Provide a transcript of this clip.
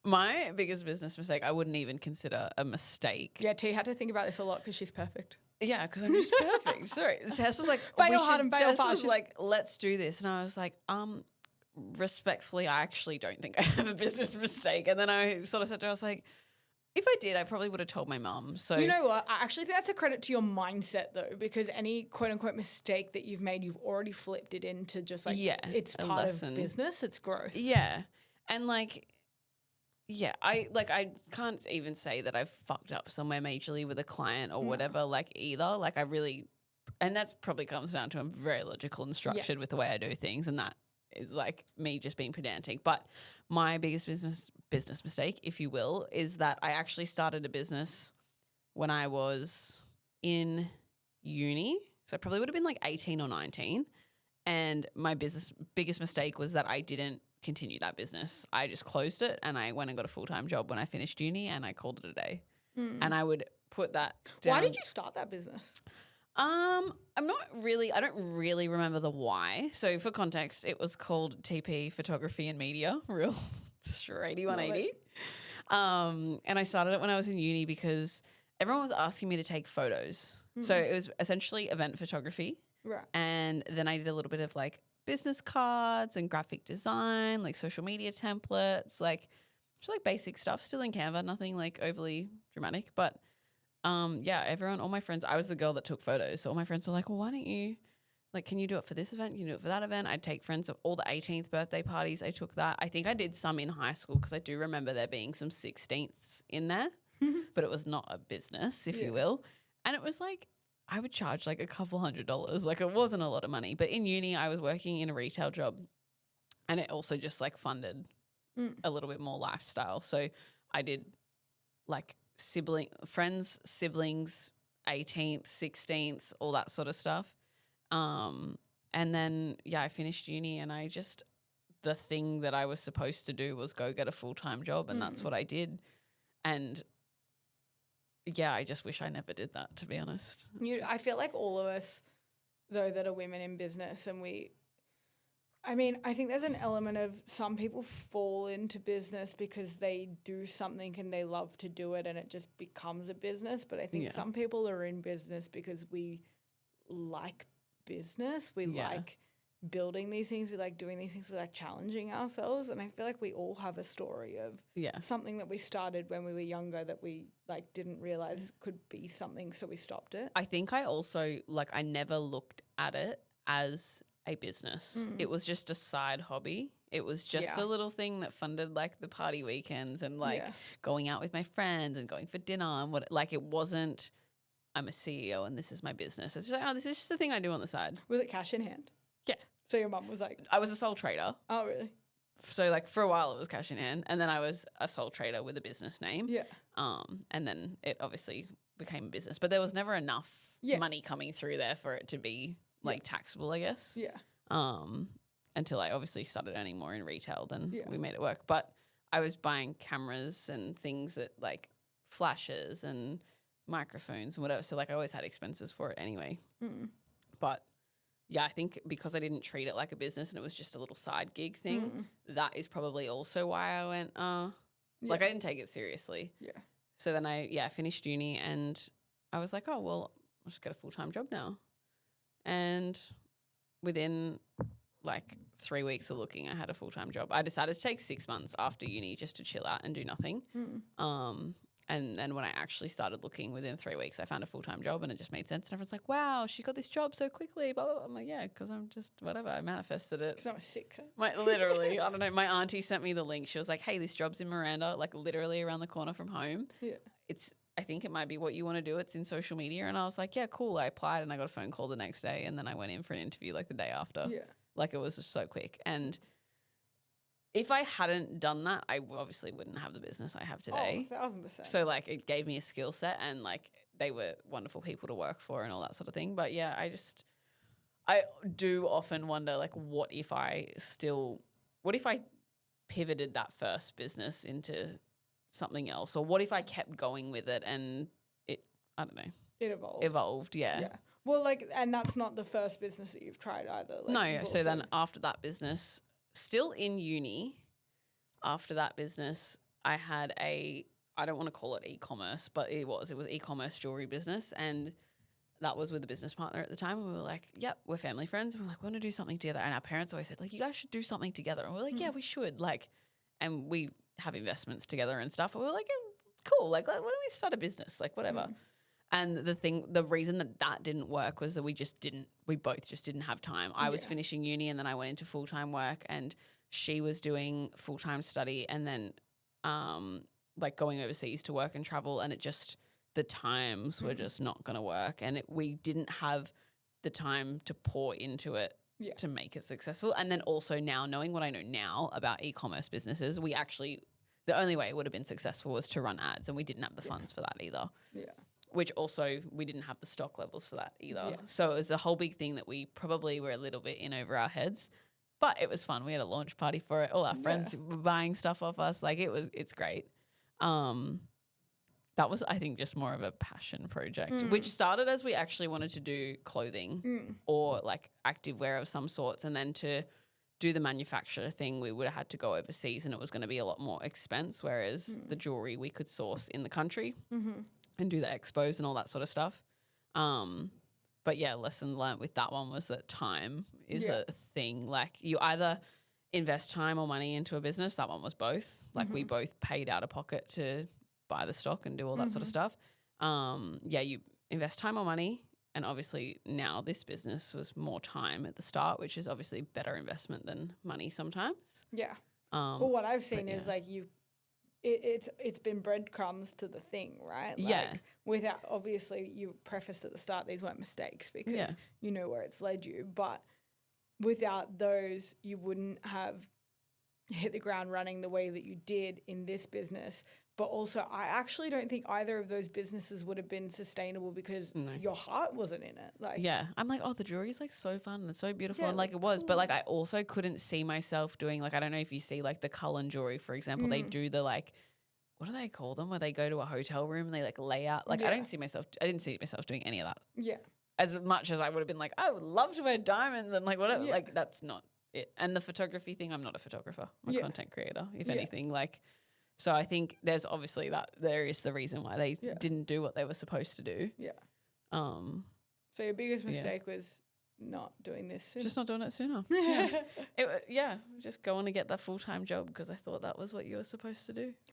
My biggest business mistake, I wouldn't even consider a mistake. Yeah, T had to think about this a lot because she's perfect. Yeah, because I'm just perfect. Sorry. Tess was like, Bail hard and bail Tess fast. was like, let's do this. And I was like, respectfully, I actually don't think I have a business mistake. And then I sort of said to her, I was like, if I did, I probably would have told my mum. So You know what? I actually think that's a credit to your mindset though, because any quote unquote mistake that you've made, you've already flipped it into just like, it's a part lesson. of business, it's growth. Yeah. And like, yeah, I can't even say that I've fucked up somewhere majorly with a client or whatever, like either. Like I really, and that's probably comes down to I'm very logical and structured with the way I do things, and that is like me just being pedantic. But my biggest business mistake, if you will, is that I actually started a business when I was in uni. So I probably would have been like 18 or 19. And my biggest mistake was that I didn't continue that business. I just closed it and I went and got a full-time job when I finished uni and I called it a day. And I would put that down. Why did you start that business? I don't really remember the why. So for context, it was called TP Photography and Media, real straighty 180. And I started it when I was in uni because everyone was asking me to take photos. So it was essentially event photography. Right. And then I did a little bit of like business cards and graphic design, like social media templates, like just like basic stuff, still in Canva, nothing like overly dramatic. But all my friends, I was the girl that took photos. So all my friends were like, well, why don't you, like, can you do it for this event? Can you do it for that event? I'd take friends of all the 18th birthday parties. I took that. I think I did some in high school because I do remember there being some 16ths in there, but it was not a business, if you will. And it was like, I would charge like a couple $100. Like it wasn't a lot of money. But in uni, I was working in a retail job and it also just like funded a little bit more lifestyle. So I did like friends, siblings, 18th, 16th, all that sort of stuff. And then, I finished uni and the thing that I was supposed to do was go get a full-time job and that's what I did. And I just wish I never did that, to be honest. I feel like all of us, though, that are women in business I think there's an element of some people fall into business because they do something and they love to do it and it just becomes a business. But I think some people are in business because we like business. We like building these things. We like doing these things. We like challenging ourselves. And I feel like we all have a story of something that we started when we were younger that we like didn't realize could be something, so we stopped it. I think I also I never looked at it as a business. It was just a side hobby. It was just a little thing that funded like the party weekends and going out with my friends and going for dinner and it wasn't I'm a CEO and this is my business. It's just like, this is just a thing I do on the side. Was it cash in hand? Yeah. So your mum was like, I was a sole trader. oh really? So like for a while it was cash in hand and then I was a sole trader with a business name. Yeah. And then it obviously became a business, but there was never enough money coming through there for it to be like taxable, I guess. Yeah. Until I obviously started earning more in retail, then we made it work. But I was buying cameras and things that like flashes and microphones and whatever. So like I always had expenses for it anyway. But I think because I didn't treat it like a business and it was just a little side gig thing, that is probably also why I went, like I didn't take it seriously. Yeah. So then I finished uni and I was like, oh, well, I'll just get a full-time job now. And within like 3 weeks of looking, I had a full-time job. I decided to take 6 months after uni just to chill out and do nothing. And then when I actually started looking within 3 weeks, I found a full-time job and it just made sense. And everyone's like, wow, she got this job so quickly. Blah, blah, blah. I'm like, yeah, because I'm just whatever. I manifested it. Because I'm a sick. Literally, I don't know. My auntie sent me the link. She was like, hey, this job's in Miranda, like literally around the corner from home. Yeah. I think it might be what you want to do. It's in social media. And I was like, yeah, cool. I applied and I got a phone call the next day. And then I went in for an interview like the day after. Yeah. Like it was just so quick. And if I hadn't done that, I obviously wouldn't have the business I have today. Oh, 1,000%. So like it gave me a skill set and like they were wonderful people to work for and all that sort of thing. But yeah, I do often wonder like what if I pivoted that first business into something else, or what if I kept going with it and it, I don't know. It evolved. Yeah. Well, like, and that's not the first business that you've tried either. Like, no. So then after that business, still in uni, after that business, I had I don't want to call it e-commerce, but it was e-commerce jewelry business. And that was with a business partner at the time. And we were like, yep, we're family friends. And we're like, we want to do something together. And our parents always said, like, you guys should do something together. And we're like, yeah, we should. Like, and we have investments together and stuff. And we were like, yeah, cool. Like, why don't we start a business? Like, whatever. And the reason that didn't work was that we both just didn't have time. I was finishing uni and then I went into full-time work, and she was doing full-time study and then like going overseas to work and travel, and the times were just not going to work, and we didn't have the time to pour into it to make it successful. And then also now, knowing what I know now about e-commerce businesses, the only way it would have been successful was to run ads, and we didn't have the funds for that either. Yeah. Which also we didn't have the stock levels for that either. Yeah. So it was a whole big thing that we probably were a little bit in over our heads, but it was fun. We had a launch party for it. All our friends were buying stuff off us. Like it's great. That was, I think, just more of a passion project, which started as we actually wanted to do clothing or like active wear of some sorts. And then to do the manufacturer thing, we would have had to go overseas, and it was going to be a lot more expense, whereas the jewelry we could source in the country and do the expos and all that sort of stuff. But yeah, lesson learned with that one was that time is a thing. Like, you either invest time or money into a business. That one was both. Like, we both paid out of pocket to buy the stock and do all that sort of stuff. You invest time or money. And obviously now this business was more time at the start, which is obviously better investment than money sometimes. Yeah. Well, what I've seen is like it's been breadcrumbs to the thing, right? Like, without, obviously you prefaced at the start, these weren't mistakes because you know where it's led you. But without those, you wouldn't have hit the ground running the way that you did in this business. But also, I actually don't think either of those businesses would have been sustainable because your heart wasn't in it. Like, I'm like, oh, the jewelry's like so fun and so beautiful, and like it was, but like I also couldn't see myself doing, like, I don't know if you see like the Cullen jewelry, for example, they do the, like, what do they call them, where they go to a hotel room and they like lay out, like I didn't see myself doing any of that. Yeah. As much as I would have been like, I would love to wear diamonds and like whatever, like that's not it. And the photography thing, I'm not a photographer. I'm a content creator, if anything, like. So I think there's obviously there is the reason why they didn't do what they were supposed to do. Yeah. So your biggest mistake was not doing this sooner. Just not doing it sooner. Just going to get that full-time job because I thought that was what you were supposed to do.